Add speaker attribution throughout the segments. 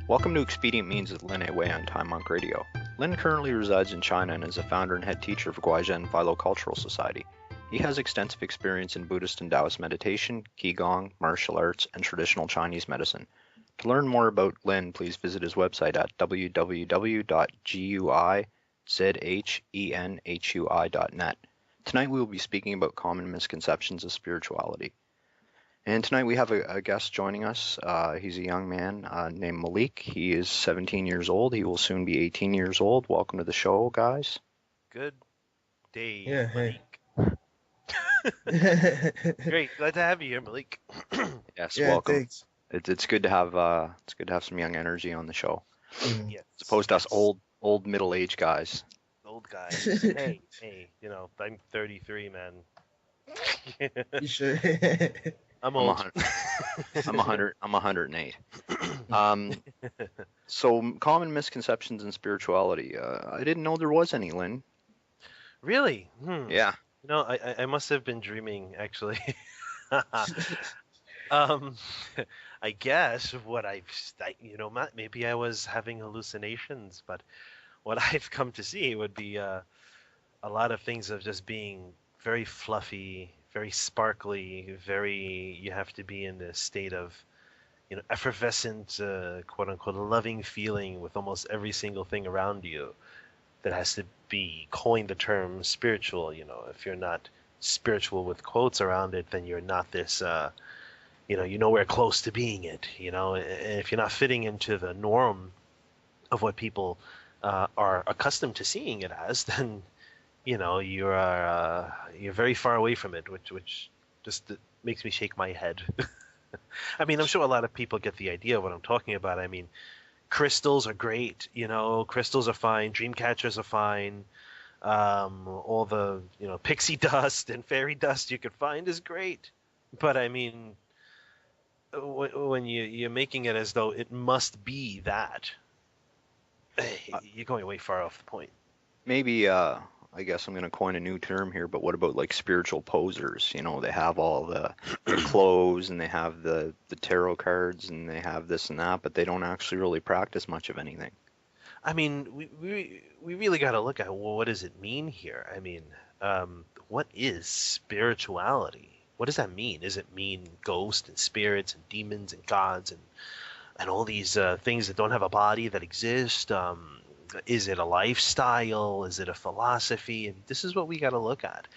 Speaker 1: Welcome to Expedient Means with Lin Wei on Time Monk Radio. Lin currently resides in China and is a founder and head teacher of Guizhen Philocultural Society. He has extensive experience in Buddhist and Taoist meditation, Qigong, martial arts, and traditional Chinese medicine. To learn more about Lin, please visit his website at www.guizhenhui.net. Tonight we will be speaking about common misconceptions of spirituality. And tonight we have a guest joining us. He's a young man named Malik. He is 17 years old. He will soon be 18 years old. Welcome to the show, guys.
Speaker 2: Good day,
Speaker 3: Yeah, hey.
Speaker 2: Malik. Great, glad to have you here, Malik.
Speaker 1: Yes,
Speaker 3: Yeah,
Speaker 1: welcome.
Speaker 3: thanks.
Speaker 1: It's good to have some young energy on the show,
Speaker 2: Yes,
Speaker 1: as opposed to us old middle-aged guys.
Speaker 2: old guys. hey, I'm 33, man.
Speaker 3: You sure?
Speaker 2: I'm
Speaker 1: I'm
Speaker 2: old.
Speaker 1: I'm 108. So common misconceptions in spirituality. I didn't know there was any, Lynn.
Speaker 2: Really?
Speaker 1: Yeah.
Speaker 2: I must have been dreaming, actually. I guess maybe I was having hallucinations, but what I've come to see would be a lot of things of just being very fluffy, very sparkly, you have to be in a state of, effervescent, quote unquote, loving feeling with almost every single thing around you that has to be coined the term spiritual. If you're not spiritual with quotes around it, then you're not this, you're nowhere close to being it, and if you're not fitting into the norm of what people are accustomed to seeing it as, then you're very far away from it, which just makes me shake my head. I mean, I'm sure a lot of people get the idea of what I'm talking about. I mean, crystals are great, crystals are fine, dream catchers are fine. All the pixie dust and fairy dust you could find is great, but I mean, when you're making it as though it must be that, you're going way far off the point.
Speaker 1: Maybe I guess I'm going to coin a new term here, but what about like spiritual posers? They have all the clothes and they have the tarot cards and they have this and that, but they don't actually really practice much of anything.
Speaker 2: I mean, we really got to look at, well, what does it mean here? I mean, what is spirituality? What does that mean? Does it mean ghosts and spirits and demons and gods and all these things that don't have a body that exist? Is it a lifestyle? Is it a philosophy? And this is what we got to look at,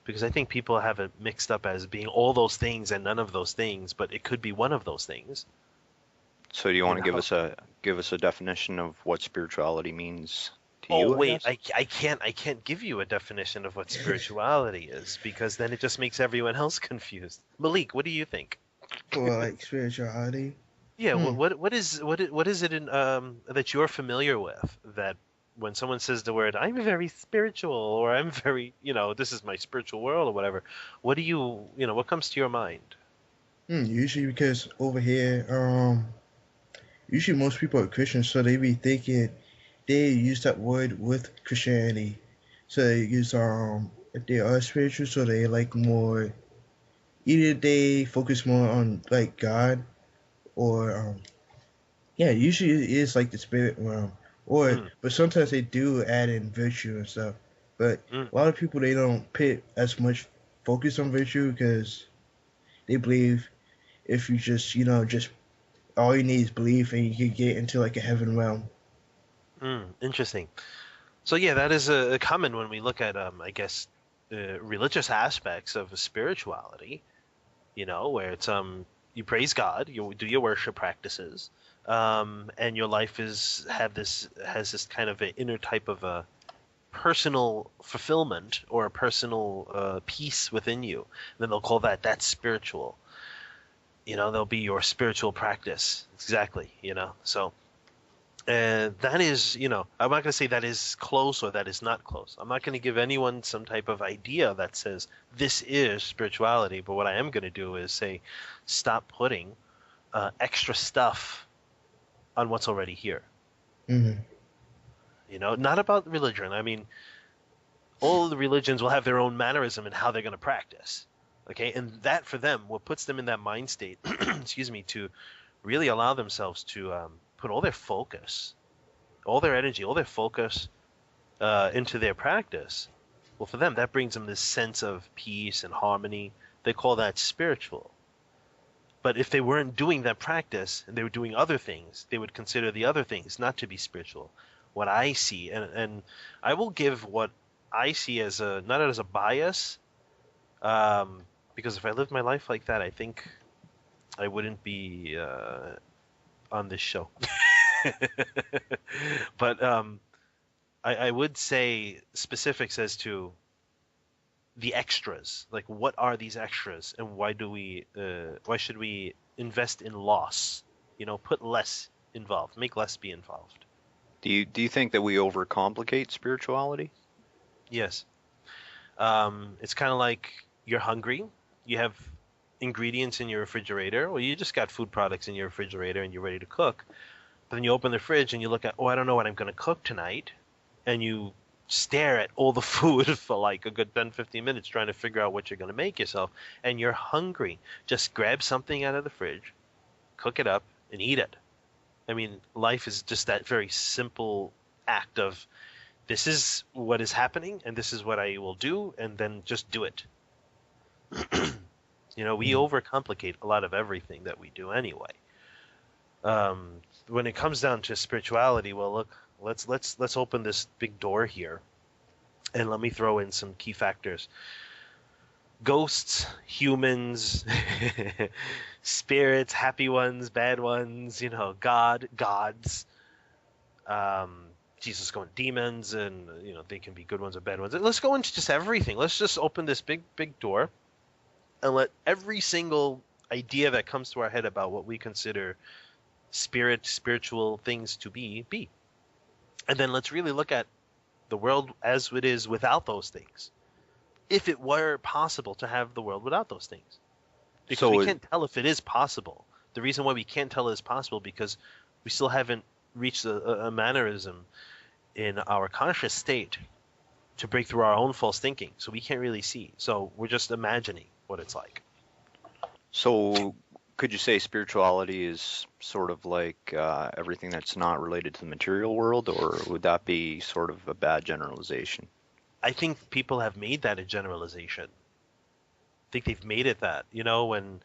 Speaker 2: because I think people have it mixed up as being all those things and none of those things, but it could be one of those things.
Speaker 1: So do you want to give us a definition of what spirituality means to you?
Speaker 2: Oh wait, I can't give you a definition of what spirituality is, because then it just makes everyone else confused. Malik, what do you think?
Speaker 3: Well, like spirituality.
Speaker 2: Yeah, what is it in that you're familiar with, that when someone says the word "I'm very spiritual" or "I'm very, this is my spiritual world" or whatever, what do what comes to your mind?
Speaker 3: Usually because over here, usually most people are Christians, so they be thinking they use that word with Christianity. So they use if they are spiritual, so they like more. Either they focus more on like God, or usually it is like the spirit realm, but sometimes they do add in virtue and stuff. But a lot of people, they don't put as much focus on virtue because they believe if you just all you need is belief and you can get into like a heaven realm.
Speaker 2: Interesting. So yeah, that is a common when we look at I guess religious aspects of spirituality. Where it's you praise God, you do your worship practices, and your life has this kind of an inner type of a personal fulfillment or a personal peace within you. And then they'll call that's spiritual. They'll be your spiritual practice. Exactly. So. And that is, I'm not going to say that is close or that is not close. I'm not going to give anyone some type of idea that says this is spirituality. But what I am going to do is say, stop putting extra stuff on what's already here.
Speaker 3: Mm-hmm.
Speaker 2: Not about religion. I mean, all the religions will have their own mannerism in how they're going to practice. Okay, and that for them, what puts them in that mind state, excuse me, to really allow themselves to put all their focus, all their energy, all their focus into their practice, well, for them, that brings them this sense of peace and harmony. They call that spiritual. But if they weren't doing that practice and they were doing other things, they would consider the other things not to be spiritual. What I see, and I will give what I see as not as a bias, because if I lived my life like that, I think I wouldn't be on this show. But I would say specifics as to the extras. Like, what are these extras, and why should we invest in loss? Put less involved, make less be involved.
Speaker 1: Do you think that we overcomplicate spirituality?
Speaker 2: Yes. It's kind of like you're hungry. You have ingredients in your refrigerator, or you just got food products in your refrigerator and you're ready to cook. But then you open the fridge and you look at, I don't know what I'm going to cook tonight. And you stare at all the food for like a good 10-15 minutes trying to figure out what you're going to make yourself. And you're hungry. Just grab something out of the fridge, cook it up, and eat it. I mean, life is just that very simple act of, this is what is happening and this is what I will do, and then just do it. We overcomplicate a lot of everything that we do anyway. When it comes down to spirituality, well, look, let's open this big door here, and let me throw in some key factors. Ghosts, humans, spirits, happy ones, bad ones, gods, Jesus going demons, and they can be good ones or bad ones. Let's go into just everything. Let's just open this big door and let every single idea that comes to our head about what we consider spiritual things to be. And then let's really look at the world as it is without those things. If it were possible to have the world without those things. Because we can't tell if it is possible. The reason why we can't tell it is possible because we still haven't reached a mannerism in our conscious state to break through our own false thinking. So we can't really see. So we're just imagining what it's like.
Speaker 1: So could you say spirituality is sort of like everything that's not related to the material world, or would that be sort of a bad generalization?
Speaker 2: I think people have made that a generalization. I think they've made it that. When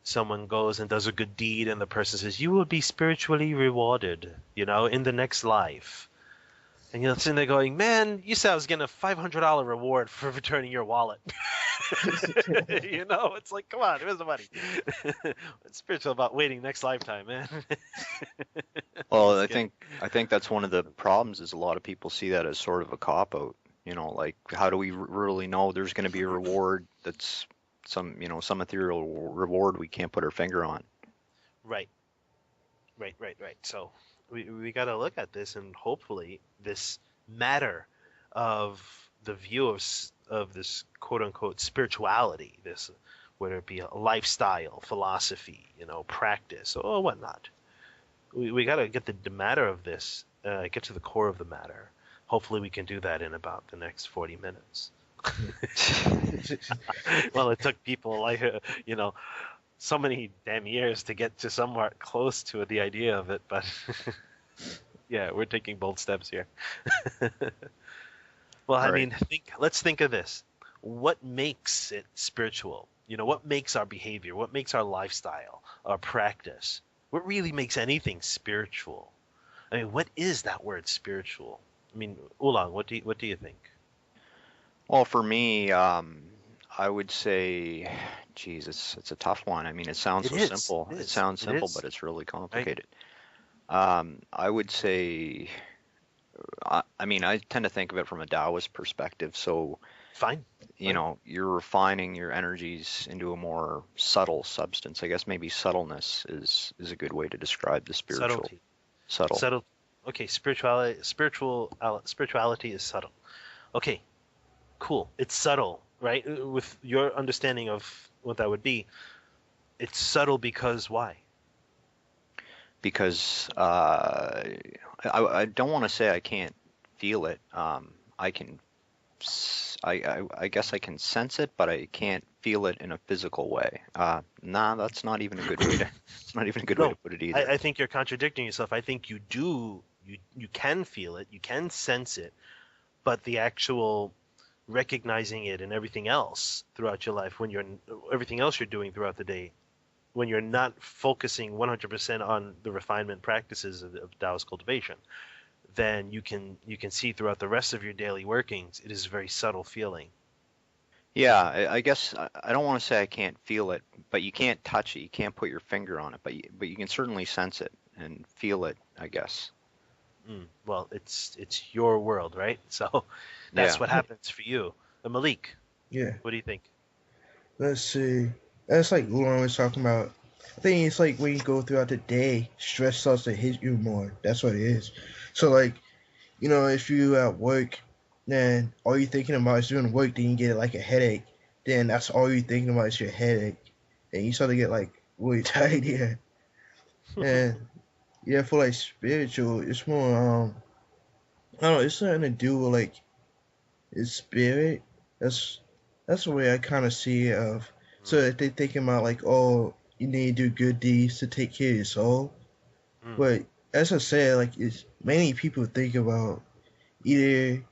Speaker 2: someone goes and does a good deed and the person says, you will be spiritually rewarded, in the next life. And you're sitting there going, man, you said I was getting a $500 reward for returning your wallet. It's like, come on, where's the money? It's spiritual about waiting next lifetime, man.
Speaker 1: Well, I think that's one of the problems is a lot of people see that as sort of a cop-out. Like, how do we really know there's going to be a reward that's some ethereal reward we can't put our finger on? Right.
Speaker 2: So we got to look at this, and hopefully this matter of the view of this quote-unquote spirituality, this, whether it be a lifestyle, philosophy, practice, or whatnot. We got to get the matter of this, get to the core of the matter. Hopefully we can do that in about the next 40 minutes. Well, it took people so many damn years to get to somewhat close to the idea of it, but yeah, we're taking bold steps here. Well, I mean, let's think of this. What makes it spiritual? What makes our behavior? What makes our lifestyle, our practice? What really makes anything spiritual? I mean, what is that word spiritual? I mean, Oolong, what do you think?
Speaker 1: Well, for me, I would say, geez, it's a tough one. I mean, it sounds so simple. It sounds simple, but it's really complicated. I would say, I tend to think of it from a Taoist perspective. So,
Speaker 2: fine.
Speaker 1: You're refining your energies into a more subtle substance. I guess maybe subtleness is a good way to describe the spiritual.
Speaker 2: Subtlety.
Speaker 1: Subtle.
Speaker 2: Okay, spirituality is subtle. Okay, cool. It's subtle, right? With your understanding of what that would be, it's subtle because why?
Speaker 1: Because I don't want to say I can't feel it. I can I guess I can sense it, but I can't feel it in a physical way. Nah, that's not even a good way to. It's not even a good way to
Speaker 2: No,
Speaker 1: put it either.
Speaker 2: I think you're contradicting yourself. I think you do. You can feel it. You can sense it, but the actual recognizing it and everything else throughout your life, when you're everything else you're doing throughout the day, when you're not focusing 100% on the refinement practices of Taoist cultivation, then you can see throughout the rest of your daily workings, it is a very subtle feeling.
Speaker 1: Yeah, I guess I don't want to say I can't feel it, but you can't touch it. You can't put your finger on it, but you can certainly sense it and feel it, I guess.
Speaker 2: Well, it's your world, right? So
Speaker 1: Yeah.
Speaker 2: that's what happens for you. Malik,
Speaker 3: Yeah.
Speaker 2: what do you think?
Speaker 3: Let's see. That's like Lauren was talking about. I think it's like when you go throughout the day, stress starts to hit you more. That's what it is. So like, if you at work, then all you're thinking about is doing work, then you get like a headache. Then that's all you're thinking about is your headache. And you start to get like really tired here. And yeah, for like spiritual, it's more I don't know, it's something to do with like his spirit. That's that's the way I kind of see it. Of so if they thinking about like, oh, you need to do good deeds to take care of your soul.
Speaker 2: Mm,
Speaker 3: But as I said, like it's many people think about either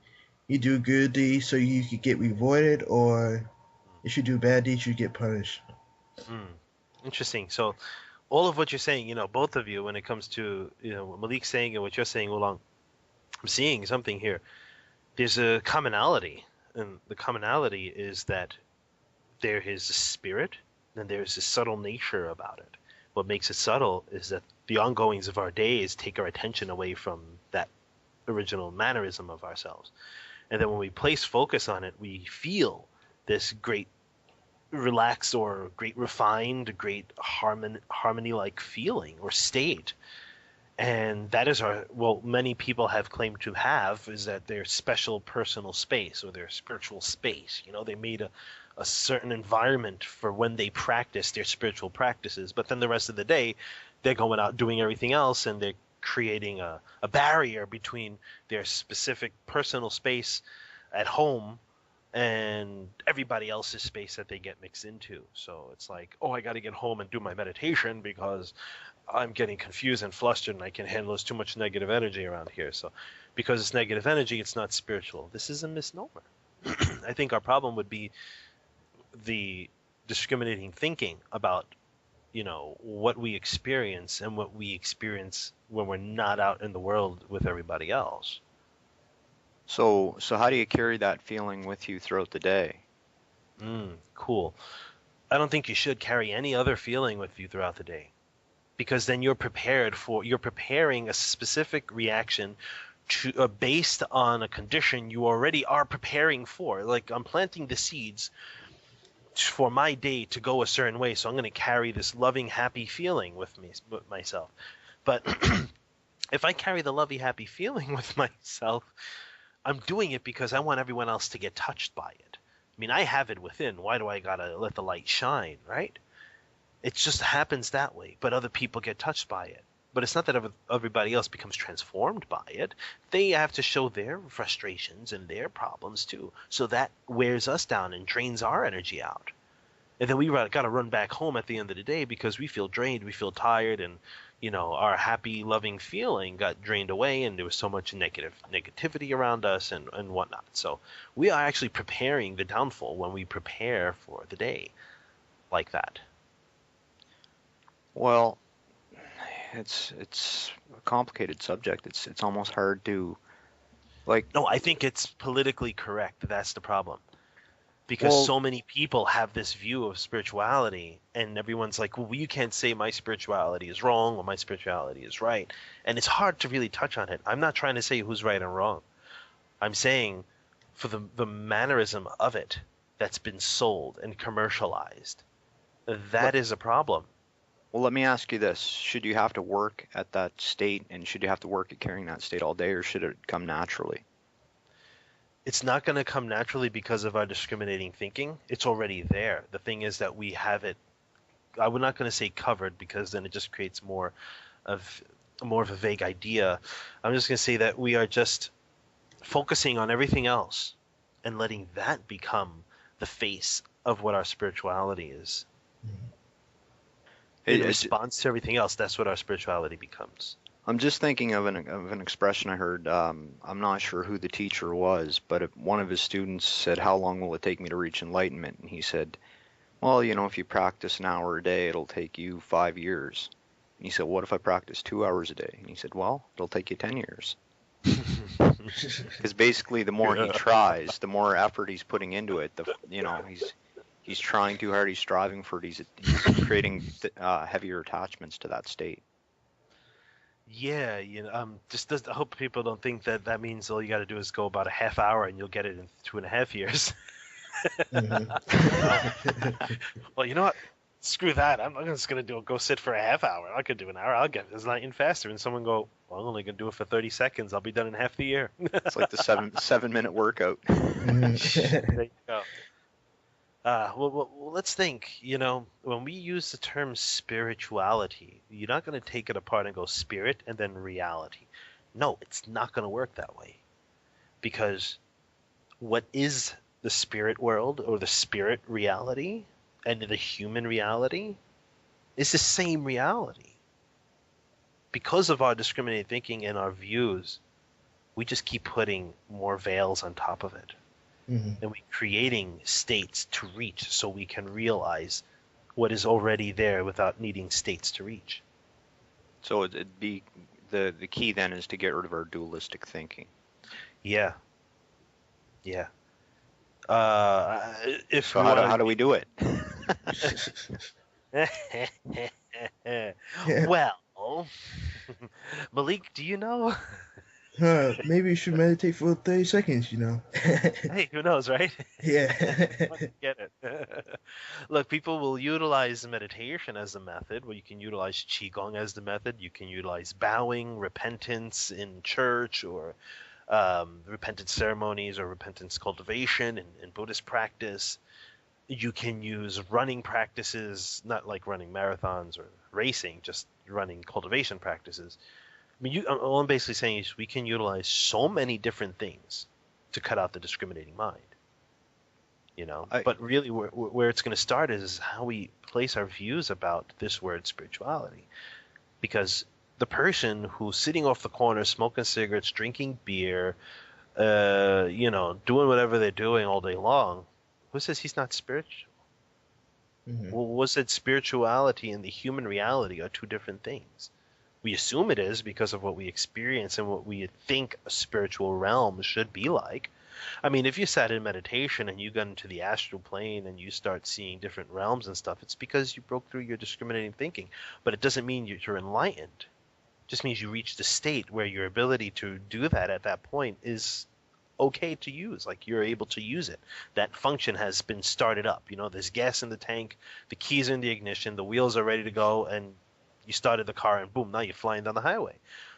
Speaker 3: you do good deeds so you could get rewarded, or if you do bad deeds you get punished.
Speaker 2: mm. Interesting. So all of what you're saying, both of you, when it comes to what Malik's saying and what you're saying, Oolong, I'm seeing something here. There's a commonality, and the commonality is that there is a spirit and there's a subtle nature about it. What makes it subtle is that the ongoings of our days take our attention away from that original mannerism of ourselves. And then when we place focus on it, we feel this great relaxed or great refined, great harmony like feeling or state. And that is many people have claimed to have is that their special personal space or their spiritual space. They made a certain environment for when they practice their spiritual practices, but then the rest of the day they're going out doing everything else, and they're creating a barrier between their specific personal space at home and everybody else's space that they get mixed into. So it's like, oh, I got to get home and do my meditation because I'm getting confused and flustered and I can handle too much negative energy around here. So because it's negative energy, it's not spiritual. This is a misnomer. I think our problem would be the discriminating thinking about what we experience and what we experience when we're not out in the world with everybody else.
Speaker 1: So how do you carry that feeling with you throughout the day?
Speaker 2: Cool. I don't think you should carry any other feeling with you throughout the day, because then you're preparing a specific reaction to based on a condition you already are preparing for. Like, I'm planting the seeds for my day to go a certain way, so I'm going to carry this loving, happy feeling with myself. But if I carry the loving, happy feeling with myself, I'm doing it because I want everyone else to get touched by it. I mean, I have it within. Why do I gotta let the light shine, right? It just happens that way, but other people get touched by it. But it's not that everybody else becomes transformed by it. They have to show their frustrations and their problems too. So that wears us down and drains our energy out. And then we got to run back home at the end of the day because we feel drained, we feel tired, and our happy, loving feeling got drained away, and there was so much negativity around us and whatnot. So we are actually preparing the downfall when we prepare for the day like that.
Speaker 1: Well, it's a complicated subject. It's almost hard to like.
Speaker 2: No, I think it's politically correct. That's the problem. Because so many people have this view of spirituality, and everyone's like, well, you can't say my spirituality is wrong or my spirituality is right. And it's hard to really touch on it. I'm not trying to say who's right and wrong. I'm saying for the mannerism of it that's been sold and commercialized, that is a problem.
Speaker 1: Well, let me ask you this. Should you have to work at that state, and should you have to work at carrying that state all day, or should it come naturally?
Speaker 2: It's not going to come naturally because of our discriminating thinking. It's already there. The thing is that we have it, I'm not going to say covered, because then it just creates more of a vague idea. I'm just going to say that we are just focusing on everything else and letting that become the face of what our spirituality is. In response to everything else, that's what our spirituality becomes.
Speaker 1: I'm just thinking of an expression I heard. I'm not sure who the teacher was, but one of his students said, "How long will it take me to reach enlightenment?" And he said, "Well, if you practice an hour a day, it'll take you 5 years." And he said, "What if I practice 2 hours a day?" And he said, "Well, it'll take you 10 years." Because basically, the more he tries, the more effort he's putting into it. He's trying too hard. He's striving for it. He's creating heavier attachments to that state.
Speaker 2: Yeah, I hope people don't think that means all you got to do is go about a half hour and you'll get it in 2.5 years. Well, you know what? Screw that. I'm not just going to go sit for a half hour. I could do an hour. I'll get this light in faster. And someone go, well, I'm only going to do it for 30 seconds. I'll be done in half the year.
Speaker 1: It's like the 7-minute workout.
Speaker 2: There you go. Well, let's think, when we use the term spirituality, you're not going to take it apart and go spirit and then reality. No, it's not going to work that way. Because what is the spirit world or the spirit reality and the human reality is the same reality. Because of our discriminating thinking and our views, we just keep putting more veils on top of it. And we're creating states to reach so we can realize what is already there without needing states to reach.
Speaker 1: So it'd be the key then is to get rid of our dualistic thinking.
Speaker 2: Yeah.
Speaker 1: How do we do it?
Speaker 2: Well, Malik, do you know?
Speaker 3: Maybe you should meditate for 30 seconds,
Speaker 2: Hey, who knows, right?
Speaker 3: Yeah.
Speaker 2: Get it. Look, people will utilize meditation as a method, where you can utilize Qigong as the method. You can utilize bowing, repentance in church, or repentance ceremonies, or repentance cultivation in Buddhist practice. You can use running practices, not like running marathons or racing, just running cultivation practices. I mean, all I'm basically saying is we can utilize so many different things to cut out the discriminating mind. But really where it's going to start is how we place our views about this word spirituality. Because the person who's sitting off the corner, smoking cigarettes, drinking beer, doing whatever they're doing all day long, who says he's not spiritual? Well, was it spirituality and the human reality are two different things? We assume it is because of what we experience and what we think a spiritual realm should be like. I mean, if you sat in meditation and you got into the astral plane and you start seeing different realms and stuff, it's because you broke through your discriminating thinking. But it doesn't mean you're enlightened. It just means you reached a state where your ability to do that at that point is okay to use. Like, you're able to use it. That function has been started up. There's gas in the tank, the keys are in the ignition, the wheels are ready to go, and you started the car and boom, now you're flying down the highway.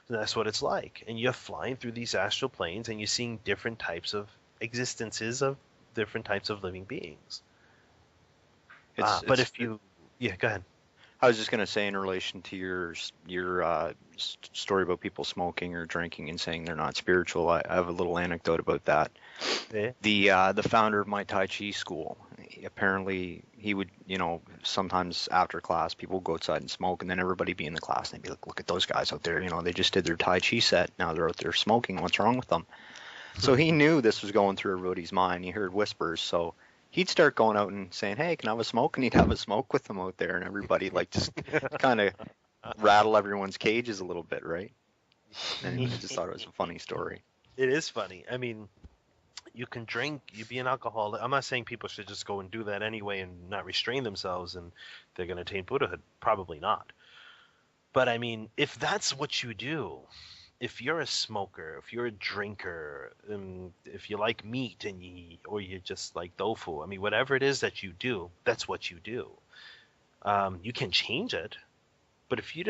Speaker 2: And that's what it's like. And you're flying through these astral planes and you're seeing different types of existences of different types of living beings. Yeah, go ahead.
Speaker 1: I was just going to say, in relation to your story about people smoking or drinking and saying they're not spiritual, I have a little anecdote about that. Yeah. The founder of my Tai Chi school, apparently he would, sometimes after class, people would go outside and smoke, and then everybody be in the class, and they'd be like, look at those guys out there, they just did their Tai Chi set, now they're out there smoking, what's wrong with them? So he knew this was going through everybody's mind. He heard whispers, so he'd start going out and saying, hey, can I have a smoke? And he'd have a smoke with them out there, and everybody just kind of rattle everyone's cages a little bit, right? And I just thought it was a funny story.
Speaker 2: It is funny. I mean, you can drink, you be an alcoholic. I'm not saying people should just go and do that anyway and not restrain themselves and they're going to attain Buddhahood. Probably not. But I mean, if that's what you do, if you're a smoker, if you're a drinker, if you like meat or you just like tofu, I mean, whatever it is that you do, that's what you do. You can change it, but if you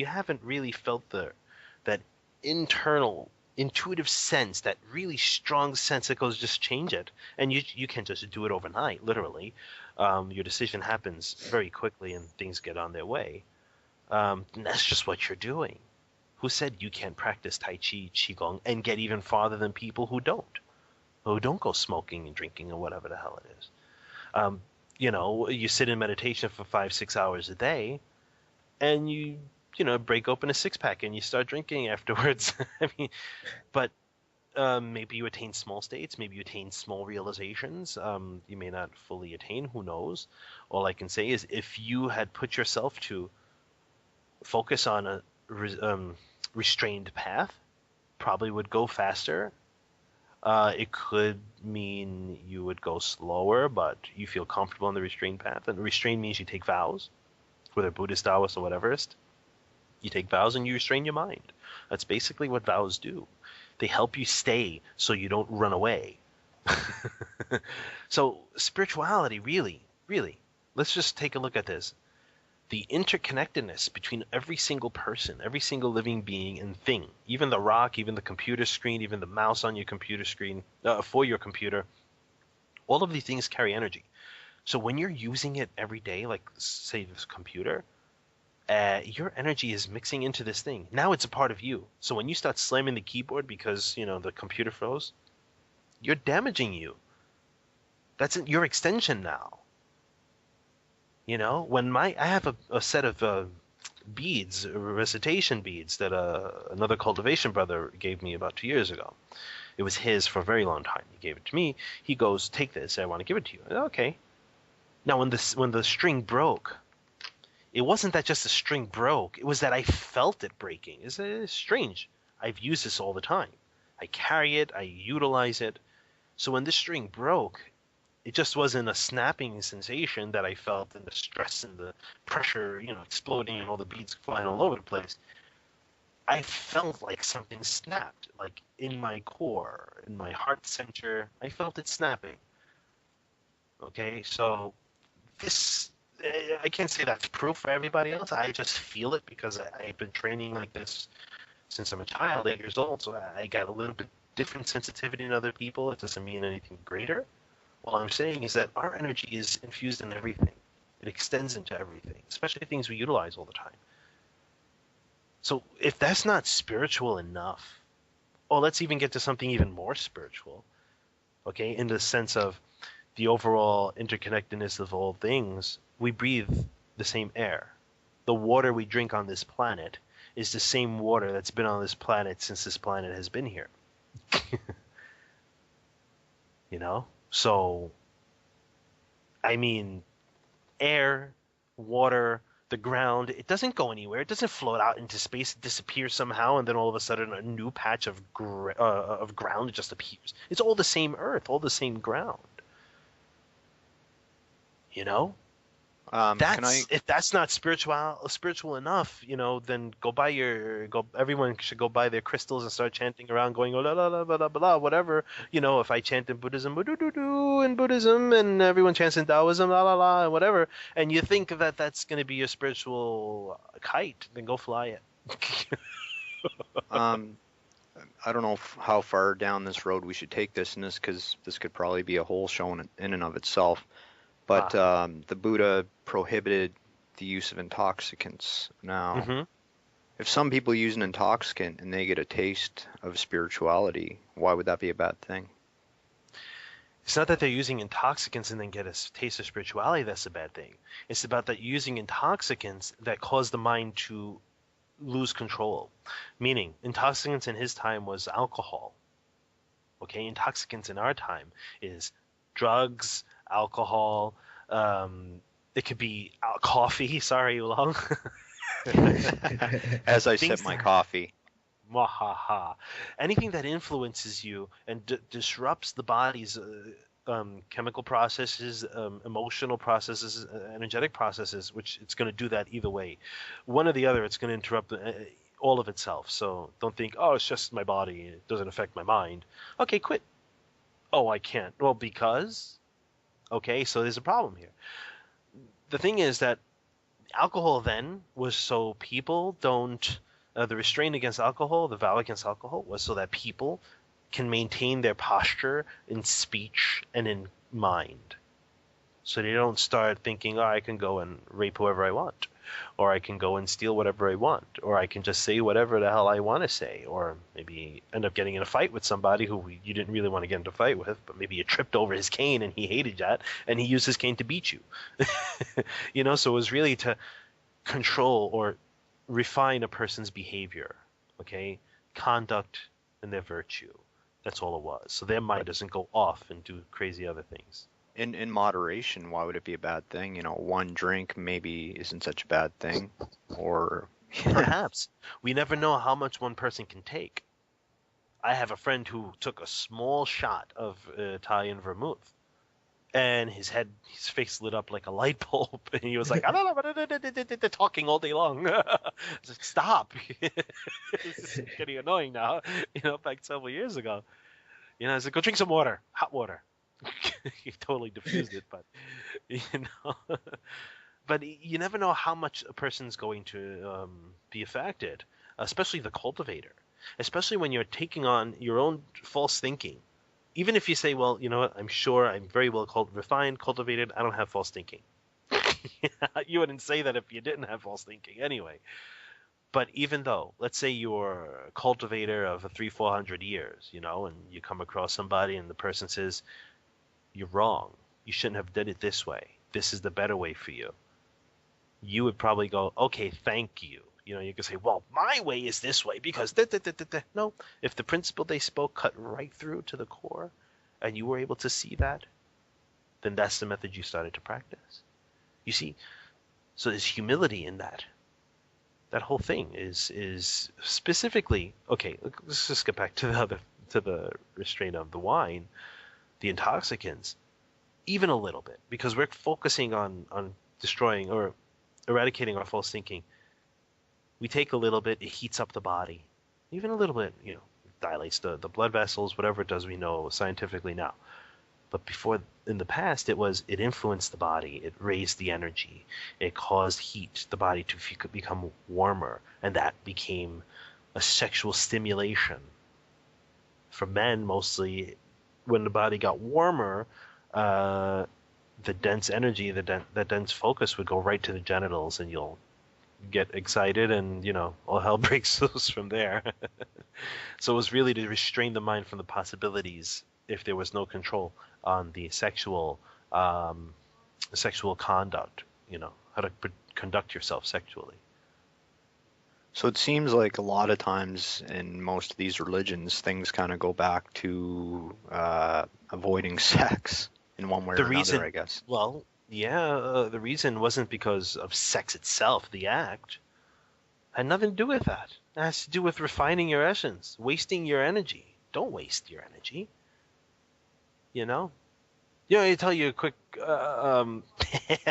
Speaker 2: haven't really felt that internal intuitive sense, that really strong sense that goes, just change it, and you can just do it overnight, literally. Your decision happens very quickly and things get on their way. And that's just what you're doing. Who said you can't practice Tai Chi, Qigong, and get even farther than people who don't? who don't go smoking and drinking or whatever the hell it is. You know, you sit in meditation for 5-6 hours a day, and you break open a 6-pack and you start drinking afterwards. I mean, but maybe you attain small states, maybe you attain small realizations. You may not fully attain, who knows? All I can say is if you had put yourself to focus on a restrained path, probably would go faster. It could mean you would go slower, but you feel comfortable on the restrained path. And restrained means you take vows, whether Buddhist, Taoist, or whateverist. You take vows and you restrain your mind. That's basically what vows do. They help you stay so you don't run away. So spirituality, really, let's just take a look at this. The interconnectedness between every single person, every single living being and thing, even the rock, even the computer screen, even the mouse on your computer screen, for your computer, all of these things carry energy. So when you're using it every day, like say this computer, your energy is mixing into this thing. Now it's a part of you. So when you start slamming the keyboard because, the computer froze, you're damaging you. That's your extension now. When I have a set of beads, recitation beads that another cultivation brother gave me about 2 years ago. It was his for a very long time. He gave it to me. He goes, "Take this. I want to give it to you." Okay. Now when the string broke, it wasn't that just the string broke. It was that I felt it breaking. It's strange. I've used this all the time. I carry it. I utilize it. So when this string broke, it just wasn't a snapping sensation that I felt and the stress and the pressure, exploding and all the beads flying all over the place. I felt like something snapped, like in my core, in my heart center. I felt it snapping. Okay, so this, I can't say that's proof for everybody else. I just feel it because I've been training like this since I'm a child, 8 years old. So I got a little bit different sensitivity than other people. It doesn't mean anything greater. All I'm saying is that our energy is infused in everything. It extends into everything, especially things we utilize all the time. So if that's not spiritual enough, let's even get to something even more spiritual, okay, in the sense of the overall interconnectedness of all things. We breathe the same air. The water we drink on this planet is the same water that's been on this planet since this planet has been here. So, I mean, air, water, the ground, it doesn't go anywhere. It doesn't float out into space, disappear somehow, and then all of a sudden a new patch of ground just appears. It's all the same earth, all the same ground. If that's not spiritual enough, then everyone should go buy their crystals and start chanting around, going, oh, la la la blah blah whatever. If I chant in Buddhism, in Buddhism, and everyone chants in Taoism, la la la, and whatever, and you think that that's going to be your spiritual kite, then go fly it.
Speaker 1: I don't know how far down this road we should take this, because this could probably be a whole show in and of itself. But the Buddha prohibited the use of intoxicants. Now, if some people use an intoxicant and they get a taste of spirituality, why would that be a bad thing?
Speaker 2: It's not that they're using intoxicants and then get a taste of spirituality that's a bad thing. It's about that using intoxicants that cause the mind to lose control. Meaning, intoxicants in his time was alcohol. Okay, intoxicants in our time is drugs, alcohol, it could be coffee. Sorry, Oolong.
Speaker 1: As I sip my coffee.
Speaker 2: Wahaha. Anything that influences you and disrupts the body's chemical processes, emotional processes, energetic processes, which it's going to do that either way. One or the other, it's going to interrupt all of itself. So don't think, it's just my body. It doesn't affect my mind. Okay, quit. Oh, I can't. Well, because... Okay, so there's a problem here. The thing is that alcohol then was so people don't... the restraint against alcohol, the vow against alcohol, was so that people can maintain their posture in speech and in mind. So they don't start thinking, oh, I can go and rape whoever I want, or I can go and steal whatever I want, or I can just say whatever the hell I want to say, or maybe end up getting in a fight with somebody who you didn't really want to get into a fight with, but maybe you tripped over his cane and he hated that, and he used his cane to beat you. So it was really to control or refine a person's behavior, okay? Conduct and their virtue. That's all it was. So their mind doesn't go off and do crazy other things.
Speaker 1: In moderation, why would it be a bad thing? One drink maybe isn't such a bad thing, or
Speaker 2: Perhaps. We never know how much one person can take. I have a friend who took a small shot of Italian vermouth, and his face lit up like a light bulb, and he was like, "They're talking all day long." I was like, "Stop! This is getting annoying now." Back several years ago, I was like, "Go drink some water, hot water." He totally diffused it, but but you never know how much a person's going to be affected, especially the cultivator, especially when you're taking on your own false thinking. Even if you say, well, you know what, I'm sure I'm very well refined, cultivated, I don't have false thinking. You wouldn't say that if you didn't have false thinking anyway. But even though, let's say you're a cultivator of 300-400 years, and you come across somebody and the person says, you're wrong. You shouldn't have done it this way. This is the better way for you. You would probably go, okay, thank you. You could say, well, my way is this way because No, if the principle they spoke cut right through to the core and you were able to see that, then that's the method you started to practice. You see, so there's humility in that. That whole thing is specifically, okay, let's just get back to the restraint of the wine, the intoxicants, even a little bit, because we're focusing on destroying or eradicating our false thinking. We take a little bit, it heats up the body, even a little bit, dilates the blood vessels, whatever it does, we know scientifically now. But before, in the past, it influenced the body, it raised the energy, it caused heat, the body to become warmer, and that became a sexual stimulation. For men, mostly, when the body got warmer, the dense energy, that dense focus would go right to the genitals, and you'll get excited, and all hell breaks loose from there. So it was really to restrain the mind from the possibilities if there was no control on the sexual conduct, how to conduct yourself sexually.
Speaker 1: So it seems like a lot of times in most of these religions, things kind of go back to avoiding sex in one way or another, I guess.
Speaker 2: Well, yeah, the reason wasn't because of sex itself, the act. Had nothing to do with that. It has to do with refining your essence, wasting your energy. Don't waste your energy. I tell you a quick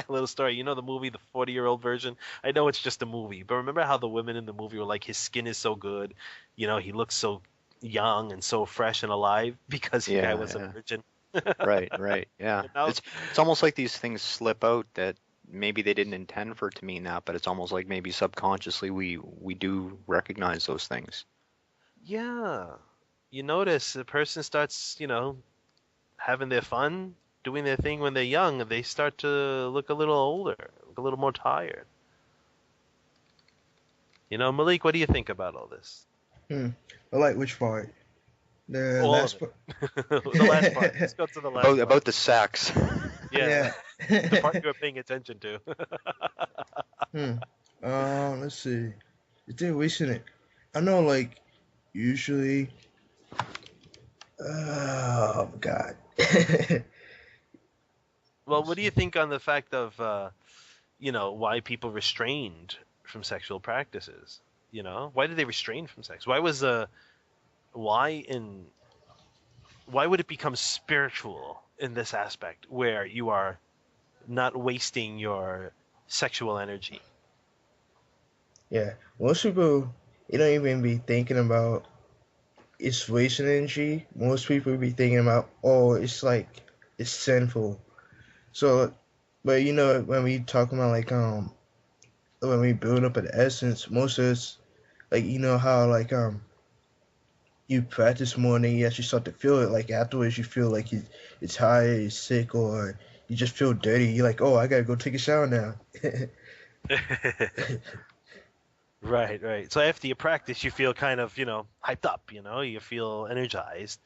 Speaker 2: little story. The movie, the 40-year-old version? I know it's just a movie, but remember how the women in the movie were like, his skin is so good, he looks so young and so fresh and alive because the guy was a virgin.
Speaker 1: Right, yeah. It's almost like these things slip out that maybe they didn't intend for it to mean that, but it's almost like maybe subconsciously we do recognize those things.
Speaker 2: Yeah. You notice the person starts, having their fun, doing their thing when they're young, and they start to look a little older, look a little more tired. Malik, what do you think about all this?
Speaker 3: I like which part? The
Speaker 2: all
Speaker 3: last part?
Speaker 2: The last part. Let's go to the last part.
Speaker 1: About the sex.
Speaker 2: Yeah. The part you were paying attention to.
Speaker 3: Let's see. Is there wasting it? I know, like, usually... Oh, God.
Speaker 2: Well, what do you think on the fact of, why people restrained from sexual practices? Why did they restrain from sex? Why would it become spiritual in this aspect where you are not wasting your sexual energy?
Speaker 3: Yeah, most people, you don't even be thinking about it's wasting energy. Most people be thinking about, oh, it's like, it's sinful. So, but when we talk about like, when we build up an essence, most of us, like, how like, you practice more and then you actually start to feel it. Like afterwards, you feel like you're tired, you're sick, or you just feel dirty. You're like, oh, I gotta go take a shower now.
Speaker 2: Right, right. So after you practice, you feel kind of, hyped up, you feel energized.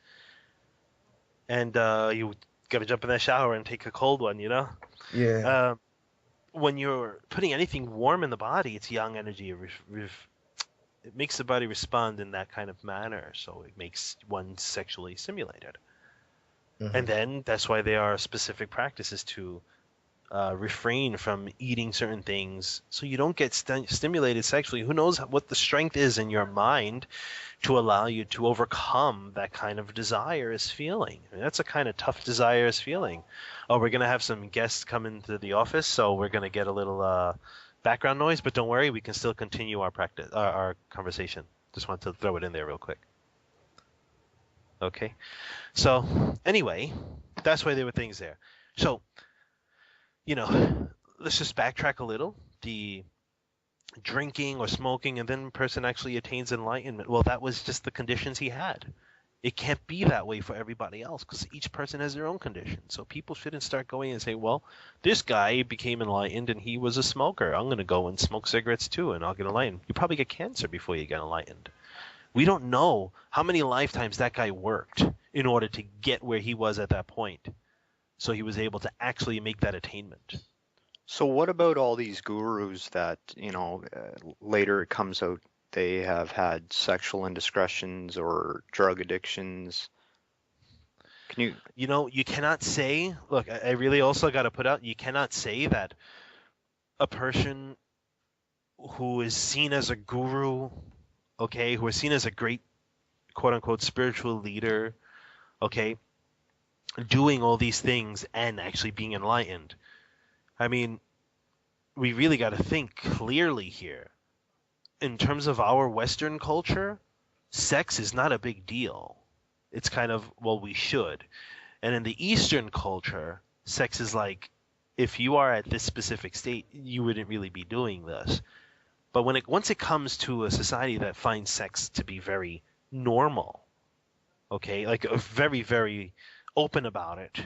Speaker 2: And you got to jump in that shower and take a cold one,
Speaker 3: Yeah.
Speaker 2: When you're putting anything warm in the body, it's yang energy. It makes the body respond in that kind of manner. So it makes one sexually stimulated. And then that's why there are specific practices to refrain from eating certain things so you don't get stimulated sexually. Who knows what the strength is in your mind to allow you to overcome that kind of desirous feeling. I mean, that's a kind of tough desirous feeling. Oh, we're going to have some guests come into the office, so we're going to get a little background noise, but don't worry, we can still continue our practice, our conversation. Just wanted to throw it in there real quick. Okay. So anyway, that's why there were things there. So, let's just backtrack a little. The drinking or smoking and then person actually attains enlightenment. Well, that was just the conditions he had. It can't be that way for everybody else because each person has their own condition. So people shouldn't start going and say, well, this guy became enlightened and he was a smoker. I'm going to go and smoke cigarettes too and I'll get enlightened. You probably get cancer before you get enlightened. We don't know how many lifetimes that guy worked in order to get where he was at that point. So he was able to actually make that attainment.
Speaker 1: So what about all these gurus that, later it comes out they have had sexual indiscretions or drug addictions? Can you...
Speaker 2: You cannot say, look, I really also got to put out, you cannot say that a person who is seen as a guru, okay, who is seen as a great, quote-unquote, spiritual leader, okay, doing all these things and actually being enlightened. I mean, we really got to think clearly here. In terms of our Western culture, sex is not a big deal. It's kind of, well, we should. And in the Eastern culture, sex is like, if you are at this specific state, you wouldn't really be doing this. But once it comes to a society that finds sex to be very normal, okay, like very, very open about it,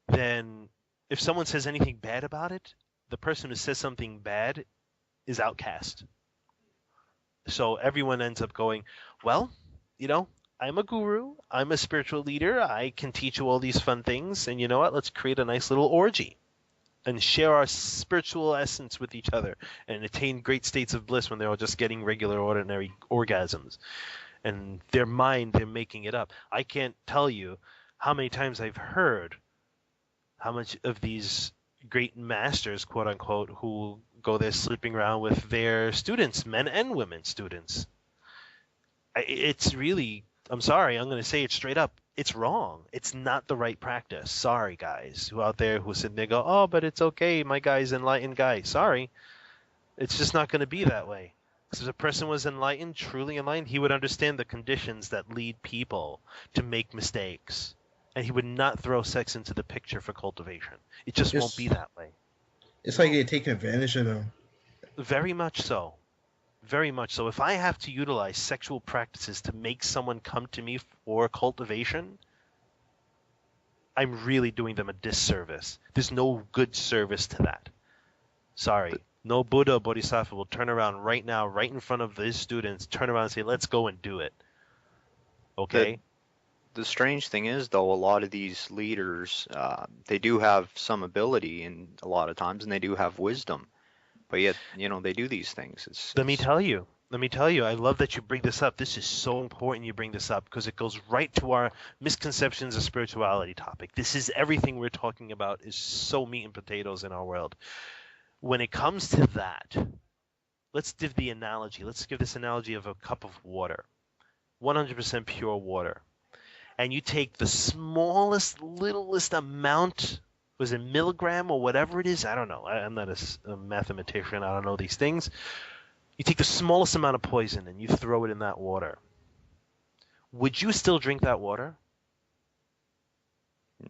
Speaker 2: then if someone says anything bad about it, the person who says something bad is outcast. So everyone ends up going, well, I'm a guru, I'm a spiritual leader, I can teach you all these fun things, and you know what, let's create a nice little orgy and share our spiritual essence with each other and attain great states of bliss when they're all just getting regular, ordinary orgasms. And their mind, they're making it up. I can't tell you how many times I've heard how much of these great masters, quote unquote, who go there sleeping around with their students, men and women students. It's really, I'm sorry, I'm going to say it straight up. It's wrong. It's not the right practice. Sorry, guys who out there who sit there go, oh, but it's okay. My guy's an enlightened guy. Sorry. It's just not going to be that way. Because if a person was enlightened, truly enlightened, he would understand the conditions that lead people to make mistakes. And he would not throw sex into the picture for cultivation. It just won't be that way.
Speaker 3: It's like you're taking advantage of them.
Speaker 2: Very much so. Very much so. If I have to utilize sexual practices to make someone come to me for cultivation, I'm really doing them a disservice. There's no good service to that. Sorry. No Buddha or Bodhisattva will turn around right now, right in front of his students, turn around and say, let's go and do it. Okay?
Speaker 1: The strange thing is, though, a lot of these leaders, they do have some ability in a lot of times, and they do have wisdom. But yet, they do these things.
Speaker 2: Let me tell you, I love that you bring this up. This is so important you bring this up because it goes right to our misconceptions of spirituality topic. This is everything we're talking about is so meat and potatoes in our world. When it comes to that, let's give the analogy. Let's give this analogy of a cup of water, 100% pure water. And you take the smallest, littlest amount, was it milligram or whatever it is? I don't know. I'm not a mathematician. I don't know these things. You take the smallest amount of poison and you throw it in that water. Would you still drink that water?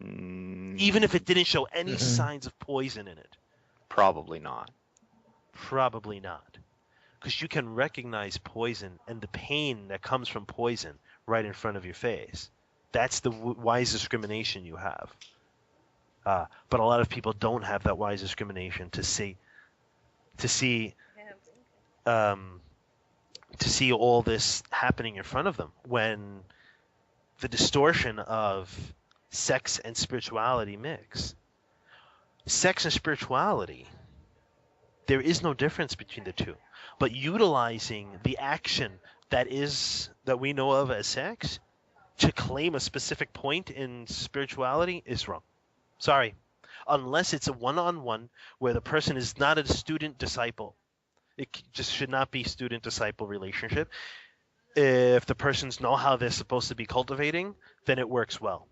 Speaker 2: Even if it didn't show any signs of poison in it?
Speaker 1: Probably not.
Speaker 2: Probably not. Because you can recognize poison and the pain that comes from poison right in front of your face. That's the wise discrimination you have. But a lot of people don't have that wise discrimination to see um, to see all this happening in front of them, when the distortion of sex and spirituality mix. Sex and spirituality, there is no difference between the two. But utilizing the action that we know of as sex to claim a specific point in spirituality is wrong. Sorry. Unless it's a one-on-one where the person is not a student-disciple. It just should not be student-disciple relationship. If the persons know how they're supposed to be cultivating, then it works well.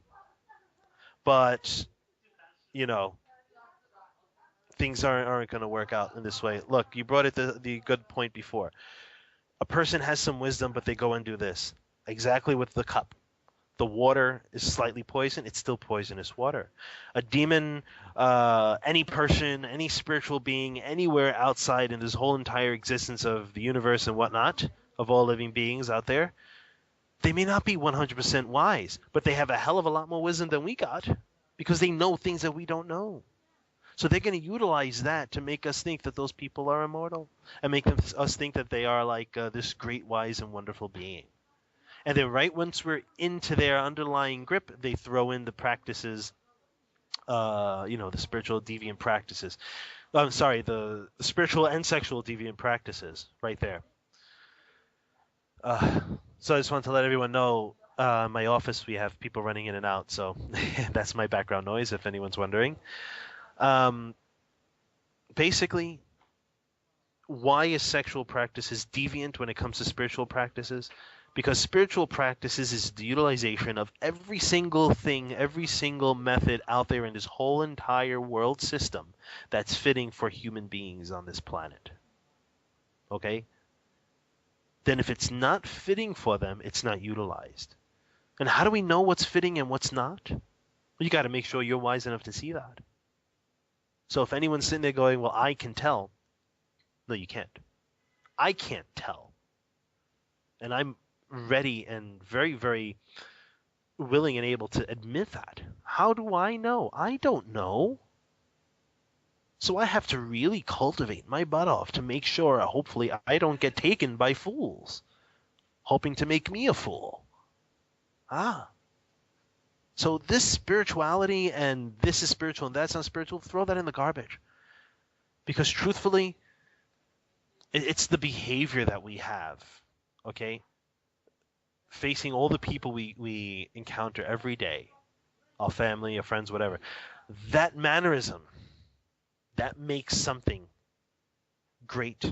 Speaker 2: But, things aren't going to work out in this way. Look, you brought it the good point before. A person has some wisdom, but they go and do this. Exactly with the cup. The water is slightly poisoned. It's still poisonous water. A demon, any person, any spiritual being, anywhere outside in this whole entire existence of the universe and whatnot, of all living beings out there, they may not be 100% wise, but they have a hell of a lot more wisdom than we got, because they know things that we don't know. So they're going to utilize that to make us think that those people are immortal, and make us think that they are like this great, wise, and wonderful being. And then right once we're into their underlying grip, they throw in the practices, the spiritual deviant practices. I'm sorry, the spiritual and sexual deviant practices right there. So I just want to let everyone know, in my office we have people running in and out, so that's my background noise if anyone's wondering. Basically, why is sexual practices deviant when it comes to spiritual practices? Because spiritual practices is the utilization of every single thing, every single method out there in this whole entire world system that's fitting for human beings on this planet. Okay? Then if it's not fitting for them, it's not utilized. And how do we know what's fitting and what's not? Well, you got to make sure you're wise enough to see that. So if anyone's sitting there going, well, I can tell. No, you can't. I can't tell. And I'm ready and very, very willing and able to admit that. How do I know? I don't know. So I have to really cultivate my butt off to make sure, hopefully, I don't get taken by fools, hoping to make me a fool. So this spirituality and this is spiritual and that's not spiritual, throw that in the garbage. Because truthfully, it's the behavior that we have, okay? Facing all the people we encounter every day, our family, our friends, whatever. That mannerism, that makes something great.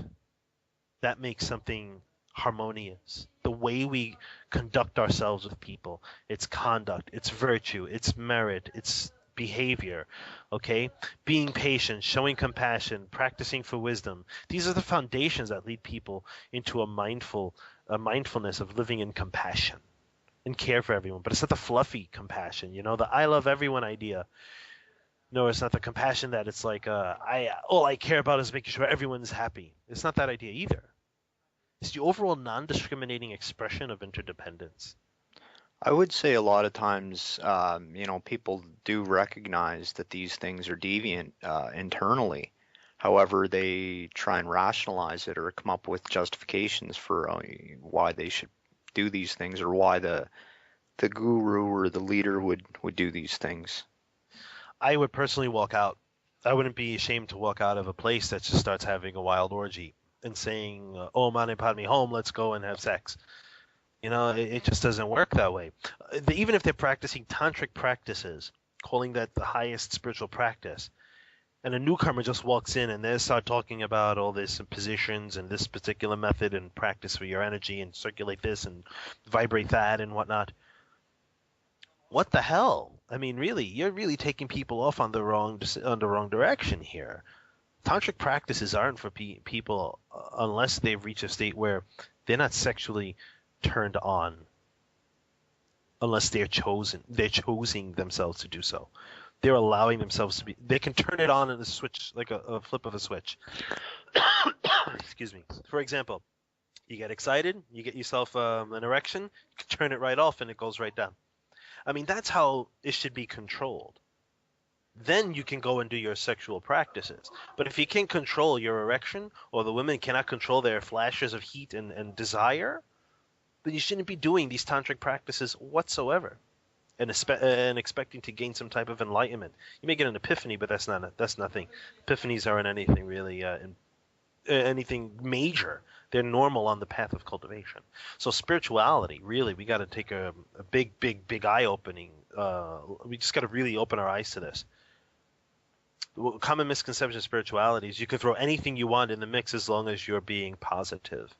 Speaker 2: That makes something harmonious. The way we conduct ourselves with people, it's conduct, it's virtue, it's merit, it's behavior, okay? Being patient, showing compassion, practicing for wisdom. These are the foundations that lead people into a mindfulness of living in compassion and care for everyone. But it's not the fluffy compassion, the I love everyone idea. No, it's not the compassion that it's like all I care about is making sure everyone's happy. It's not that idea either. It's the overall non-discriminating expression of interdependence.
Speaker 1: I would say a lot of times, people do recognize that these things are deviant internally. However, they try and rationalize it or come up with justifications for why they should do these things, or why the guru or the leader would do these things.
Speaker 2: I would personally walk out. I wouldn't be ashamed to walk out of a place that just starts having a wild orgy and saying, "Oh, mane padme home, let's go and have sex." It just doesn't work that way. Even if they're practicing tantric practices, calling that the highest spiritual practice, and a newcomer just walks in and they start talking about all this and positions and this particular method and practice for your energy and circulate this and vibrate that and whatnot. What the hell? I mean, really, you're really taking people off on the wrong direction here. Tantric practices aren't for people unless they've reached a state where they're not sexually turned on, unless they're choosing themselves to do so. They're allowing themselves to be. They can turn it on in a switch, like a flip of a switch. Excuse me. For example, you get excited, you get yourself an erection, you can turn it right off and it goes right down. I mean, that's how it should be controlled. then you can go and do your sexual practices. But if you can't control your erection, or the women cannot control their flashes of heat and desire, then you shouldn't be doing these tantric practices whatsoever, and expecting to gain some type of enlightenment. You may get an epiphany, but that's nothing. Epiphanies aren't anything really anything major. They're normal on the path of cultivation. So spirituality, really, we got to take a big eye opening. We just got to really open our eyes to this. Common misconception of spirituality is you can throw anything you want in the mix as long as you're being positive.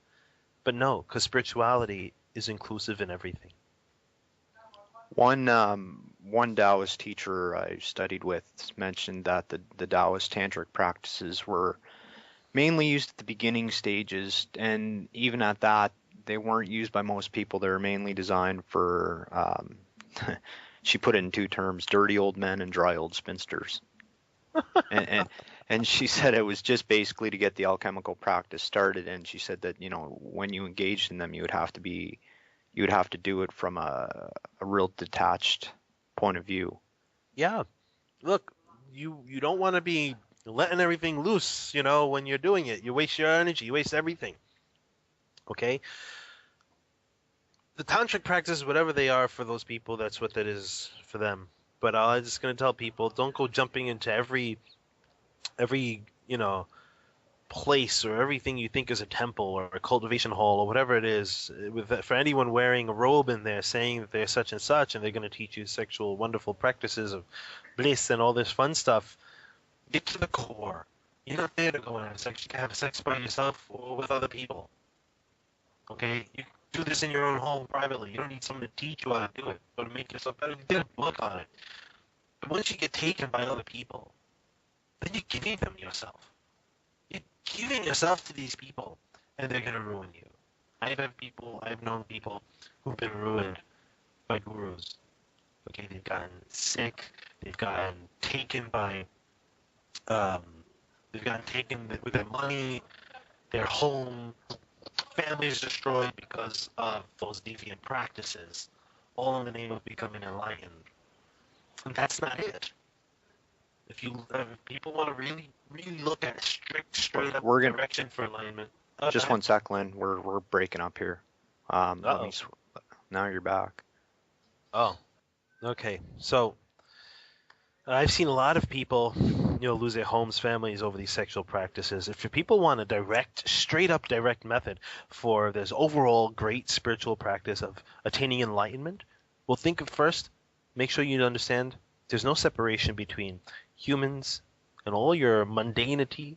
Speaker 2: But no, because spirituality is inclusive in everything.
Speaker 1: One Taoist teacher I studied with mentioned that the Taoist tantric practices were mainly used at the beginning stages, and even at that, they weren't used by most people. They were mainly designed for, she put it in two terms, dirty old men and dry old spinsters. and she said it was just basically to get the alchemical practice started, and she said that, when you engaged in them, you would have to do it from a real detached point of view.
Speaker 2: Yeah. Look, you don't want to be letting everything loose, when you're doing it. You waste your energy, you waste everything. Okay? The tantric practices, whatever they are for those people, that's what that is for them. But I'm just going to tell people, don't go jumping into every place or everything you think is a temple or a cultivation hall or whatever it is, for anyone wearing a robe in there saying that they're such and such and they're going to teach you sexual wonderful practices of bliss and all this fun stuff. Get to the core. You're not there to go and have sex. You can have sex by yourself or with other people. Okay? You do this in your own home privately. You don't need someone to teach you how to do it or to make yourself better. You get a book on it. But once you get taken by other people, then you're giving them yourself. You're giving yourself to these people, and they're going to ruin you. I've known people who've been ruined by gurus. Okay, they've gotten sick, they've gotten taken by, with their money, their home, families destroyed because of those deviant practices, all in the name of becoming enlightened. And that's not it. If people want to really look at straight up direction for alignment.
Speaker 1: Just one sec, Lynn. We're breaking up here. Now you're back.
Speaker 2: Oh, okay. So I've seen a lot of people, lose their homes, families over these sexual practices. If people want a straight up direct method for this overall great spiritual practice of attaining enlightenment, well, think of first. Make sure you understand there's no separation between humans and all your mundanity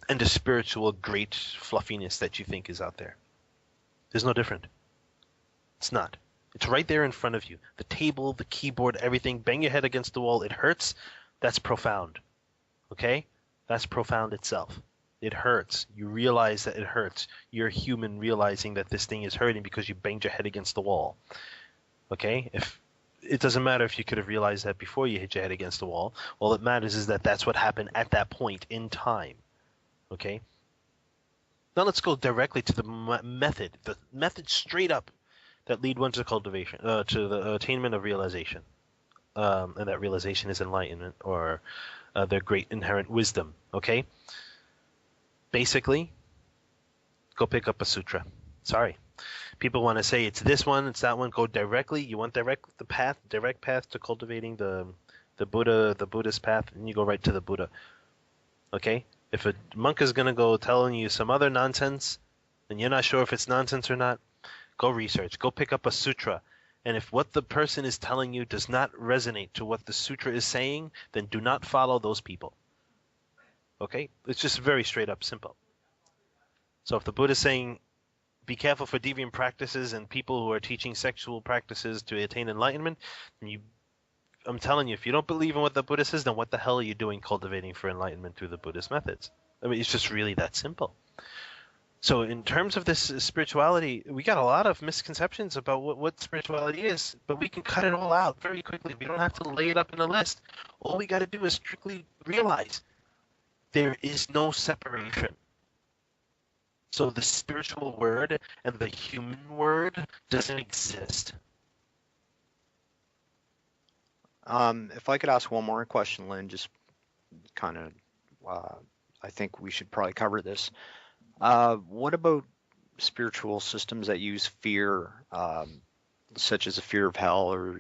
Speaker 2: and the spiritual great fluffiness that you think is out there. There's no different. It's not. It's right there in front of you. The table, the keyboard, everything. Bang your head against the wall. It hurts. That's profound. Okay? That's profound itself. It hurts. You realize that it hurts. You're human realizing that this thing is hurting because you banged your head against the wall. Okay? It doesn't matter if you could have realized that before you hit your head against the wall. All that matters is that that's what happened at that point in time. Okay? Now let's go directly to the method. The method straight up that lead one to cultivation, to the attainment of realization. And that realization is enlightenment or their great inherent wisdom. Okay? Basically, go pick up a sutra. Sorry. People want to say it's this one, it's that one. Go directly. You want direct path to cultivating the Buddhist path, and you go right to the Buddha. Okay? If a monk is going to go telling you some other nonsense, and you're not sure if it's nonsense or not, go research. Go pick up a sutra. And if what the person is telling you does not resonate to what the sutra is saying, then do not follow those people. Okay? It's just very straight up simple. So if the Buddha is saying, be careful for deviant practices and people who are teaching sexual practices to attain enlightenment, I'm telling you, if you don't believe in what the Buddha says, then what the hell are you doing cultivating for enlightenment through the Buddhist methods? I mean, it's just really that simple. So in terms of this spirituality, we got a lot of misconceptions about what spirituality is, but we can cut it all out very quickly. We don't have to lay it up in a list. All we got to do is strictly realize there is no separation. So the spiritual word and the human word doesn't exist.
Speaker 1: If I could ask one more question, Lynn, just kind of, I think we should probably cover this. What about spiritual systems that use fear, such as a fear of hell, or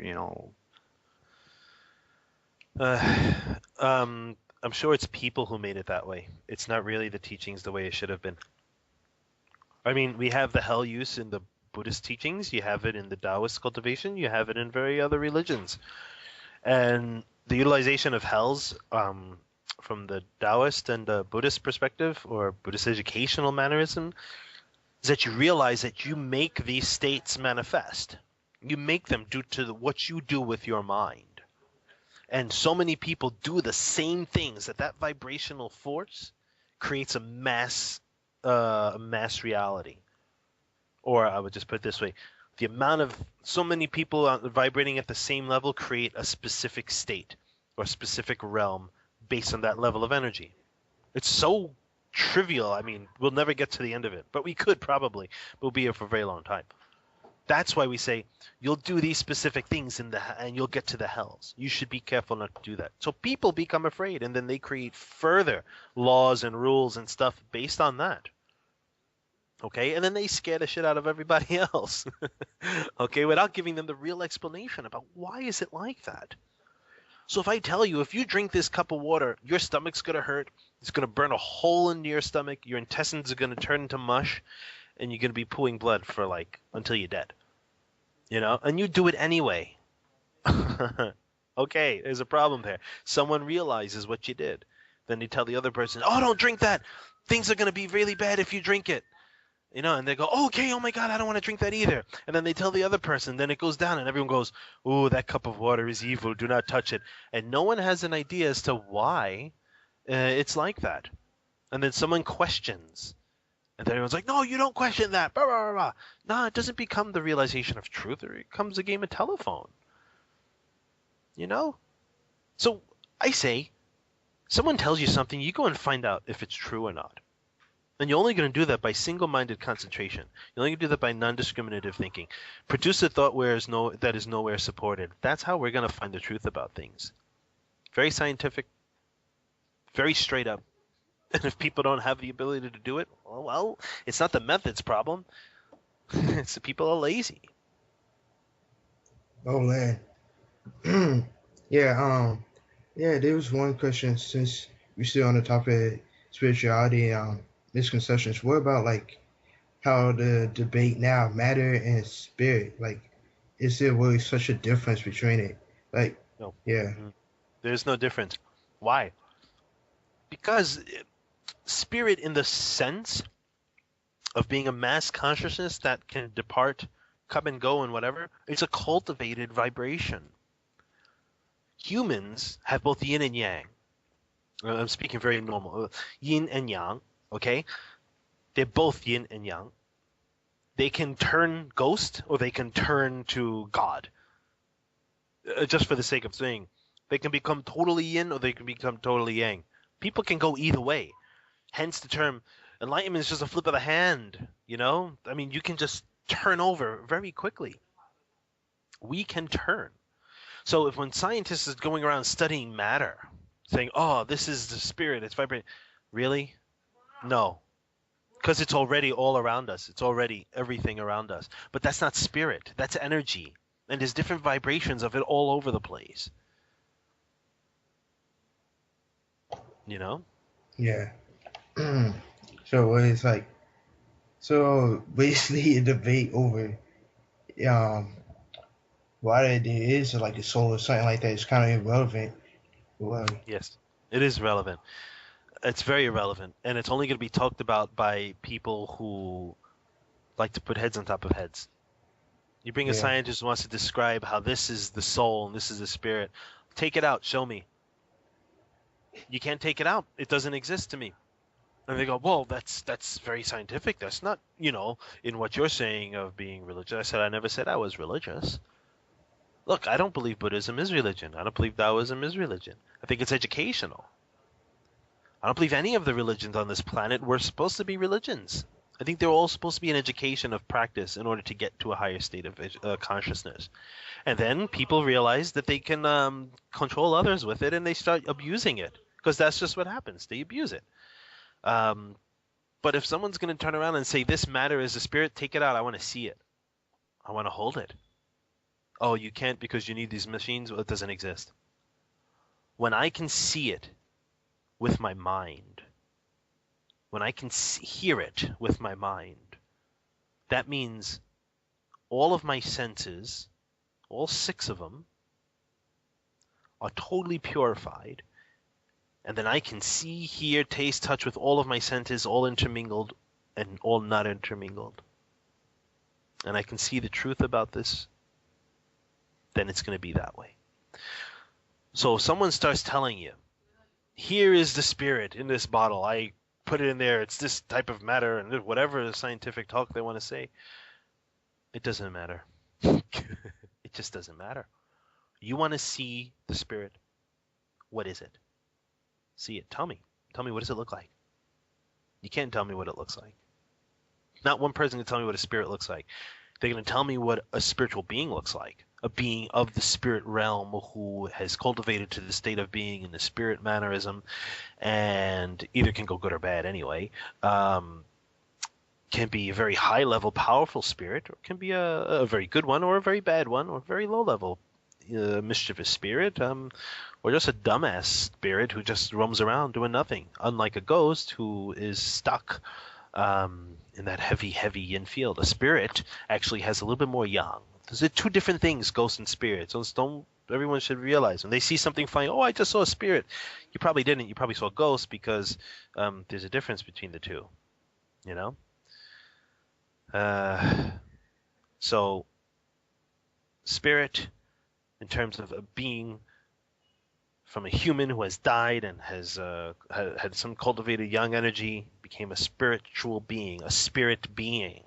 Speaker 2: Uh, I'm sure it's people who made it that way. It's not really the teachings the way it should have been. I mean, we have the hell use in the Buddhist teachings, you have it in the Taoist cultivation, you have it in very other religions. And the utilization of hells from the Taoist and the Buddhist perspective, or Buddhist educational mannerism, is that you realize that you make these states manifest. You make them due to what you do with your mind. And so many people do the same things that vibrational force creates a mass reality. Or I would just put it this way: the amount of so many people vibrating at the same level create a specific state or a specific realm based on that level of energy. It's so trivial. I mean, we'll never get to the end of it, but we could probably. We'll be here for a very long time. That's why we say you'll do these specific things and you'll get to the hells. You should be careful not to do that. So people become afraid, and then they create further laws and rules and stuff based on that. Okay, and then they scare the shit out of everybody else. Okay, without giving them the real explanation about why is it like that. So if I tell you, if you drink this cup of water, your stomach's going to hurt, it's going to burn a hole into your stomach, your intestines are going to turn into mush, and you're going to be pooing blood for until you're dead. And you do it anyway. Okay, there's a problem there. Someone realizes what you did. Then they tell the other person, oh, don't drink that. Things are going to be really bad if you drink it. And they go, okay, oh my God, I don't want to drink that either. And then they tell the other person, then it goes down and everyone goes, oh, that cup of water is evil, do not touch it. And no one has an idea as to why it's like that. And then someone questions. And then everyone's like, no, you don't question that. Blah, blah, blah. No, it doesn't become the realization of truth. It becomes a game of telephone. So I say, someone tells you something, you go and find out if it's true or not. And you're only going to do that by single-minded concentration. You're only going to do that by non-discriminative thinking. Produce a thought that is nowhere supported. That's how we're going to find the truth about things. Very scientific, very straight up. And if people don't have the ability to do it, well, it's not the method's problem. It's the people are lazy.
Speaker 3: Oh man. Yeah, there was one question, since we're still on the topic of spirituality, misconceptions. What about how the debate now, matter and spirit? Is there really such a difference between it?
Speaker 2: No.
Speaker 3: Yeah.
Speaker 2: There's no difference. Why? Because spirit, in the sense of being a mass consciousness that can depart, come and go and whatever, it's a cultivated vibration. Humans have both yin and yang. I'm speaking very normal. Yin and yang, okay? They're both yin and yang. They can turn ghost or they can turn to God. Just for the sake of saying, they can become totally yin or they can become totally yang. People can go either way. Hence the term enlightenment is just a flip of the hand, I mean, you can just turn over very quickly. We can turn. So when scientists is going around studying matter, saying, oh, this is the spirit, it's vibrating. Really? No. Because it's already all around us. It's already everything around us. But that's not spirit. That's energy. And there's different vibrations of it all over the place.
Speaker 3: Yeah. So it's so basically a debate over why there is a soul or something like that is kind of irrelevant. Well,
Speaker 2: Yes, it is relevant. It's very irrelevant, and it's only going to be talked about by people who like to put heads on top of heads. You bring a
Speaker 3: Yeah.
Speaker 2: scientist who wants to describe how this is the soul and this is the spirit. Take it out. Show me. You can't take it out. It doesn't exist to me. And they go, well, that's very scientific. That's not, in what you're saying of being religious. I said, I never said I was religious. Look, I don't believe Buddhism is religion. I don't believe Taoism is religion. I think it's educational. I don't believe any of the religions on this planet were supposed to be religions. I think they're all supposed to be an education of practice in order to get to a higher state of consciousness. And then people realize that they can control others with it, and they start abusing it, because that's just what happens. They abuse it. But if someone's going to turn around and say, this matter is a spirit, take it out. I want to see it. I want to hold it. Oh, you can't because you need these machines? Well, it doesn't exist. When I can see it with my mind, when I can hear it with my mind, that means all of my senses, all 6 of them, are totally purified, and then I can see, hear, taste, touch with all of my senses, all intermingled and all not intermingled. And I can see the truth about this, then it's going to be that way. So if someone starts telling you, here is the spirit in this bottle, I put it in there, it's this type of matter, and whatever scientific talk they want to say, it doesn't matter. It just doesn't matter. You want to see the spirit, what is it? See it. Tell me, what does it look like? You can't tell me what it looks like. Not one person can tell me what a spirit looks like. They're going to tell me what a spiritual being looks like. A being of the spirit realm who has cultivated to the state of being in the spirit mannerism, and either can go good or bad anyway. Can be a very high level powerful spirit, or can be a very good one, or a very bad one, or a very low level mischievous spirit, or just a dumbass spirit who just roams around doing nothing, unlike a ghost who is stuck in that heavy yin field. A spirit actually has a little bit more yang. There's 2 different things, ghosts and spirits. So everyone should realize when they see something funny, oh, I just saw a spirit. You probably didn't. You probably saw a ghost, because there's a difference between the two, you know? So spirit, in terms of a being from a human who has died and has had some cultivated young energy, became a spiritual being, a spirit being.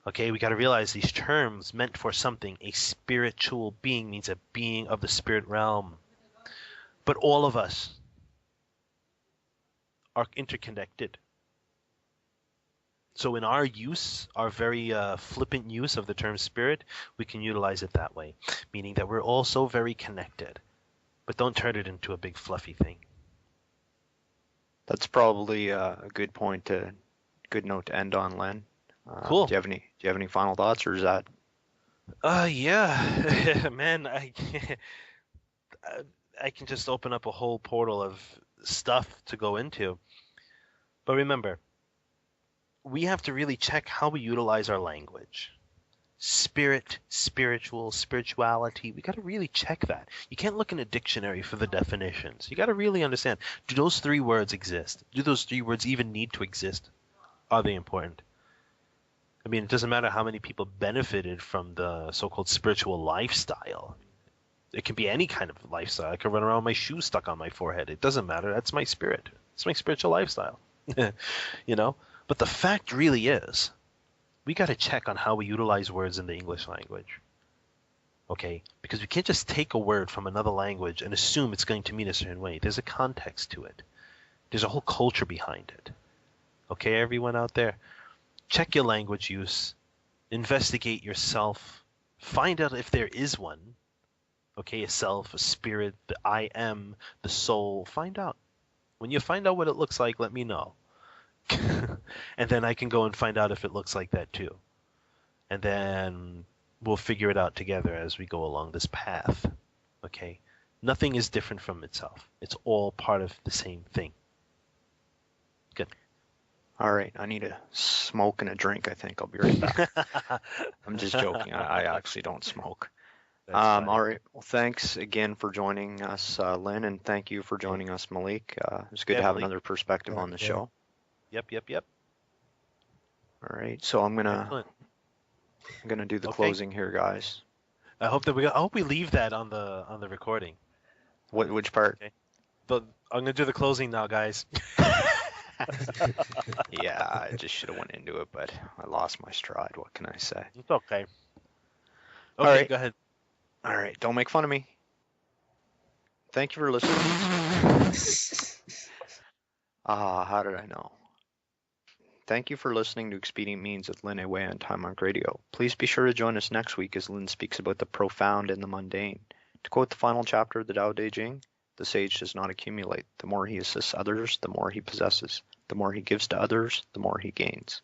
Speaker 2: Okay, we got to realize these terms meant for something. A spiritual being means a being of the spirit realm. But all of us are interconnected. So in our use, our very flippant use of the term spirit, we can utilize it that way, meaning that we're also very connected. But don't turn it into a big fluffy thing.
Speaker 1: That's probably a good note to end on, Len.
Speaker 2: Cool.
Speaker 1: Do you have any final thoughts, or is that?
Speaker 2: Yeah, man, I can just open up a whole portal of stuff to go into. But remember, we have to really check how we utilize our language. Spirit, spiritual, spirituality, we got to really check that. You can't look in a dictionary for the definitions. You got to really understand, do those 3 words exist? Do those 3 words even need to exist? Are they important? I mean, it doesn't matter how many people benefited from the so-called spiritual lifestyle. It can be any kind of lifestyle. I could run around with my shoes stuck on my forehead. It doesn't matter. That's my spirit. It's my spiritual lifestyle. You know? But the fact really is, we got to check on how we utilize words in the English language. Okay? Because we can't just take a word from another language and assume it's going to mean a certain way. There's a context to it. There's a whole culture behind it. Okay, everyone out there? Check your language use. Investigate yourself. Find out if there is one. Okay, a self, a spirit, the I am, the soul. Find out. When you find out what it looks like, let me know. And then I can go and find out if it looks like that too. And then we'll figure it out together as we go along this path. Okay? Nothing is different from itself. It's all part of the same thing. Good.
Speaker 1: All right, I need a smoke and a drink. I think I'll be right back. I'm just joking. I actually don't smoke. All right. Well, thanks again for joining us, Lynn, and thank you for joining us, Malik. It's good to have another perspective on the show.
Speaker 2: Yep.
Speaker 1: All right, so I'm gonna do the closing here, guys.
Speaker 2: I hope we leave that on the recording.
Speaker 1: Which part?
Speaker 2: Okay. I'm gonna do the closing now, guys.
Speaker 1: Yeah, I just should have went into it, but I lost my stride. What can I say?
Speaker 2: It's okay.
Speaker 1: All right.
Speaker 2: Go ahead.
Speaker 1: All right, don't make fun of me. Thank you for listening. How did I know? Thank you for listening to Expedient Means with Lin Wei on Time Monk Radio. Please be sure to join us next week as Lin speaks about the profound and the mundane. To quote the final chapter of the Tao Te Ching, the sage does not accumulate. The more he assists others, the more he possesses. The more he gives to others, the more he gains.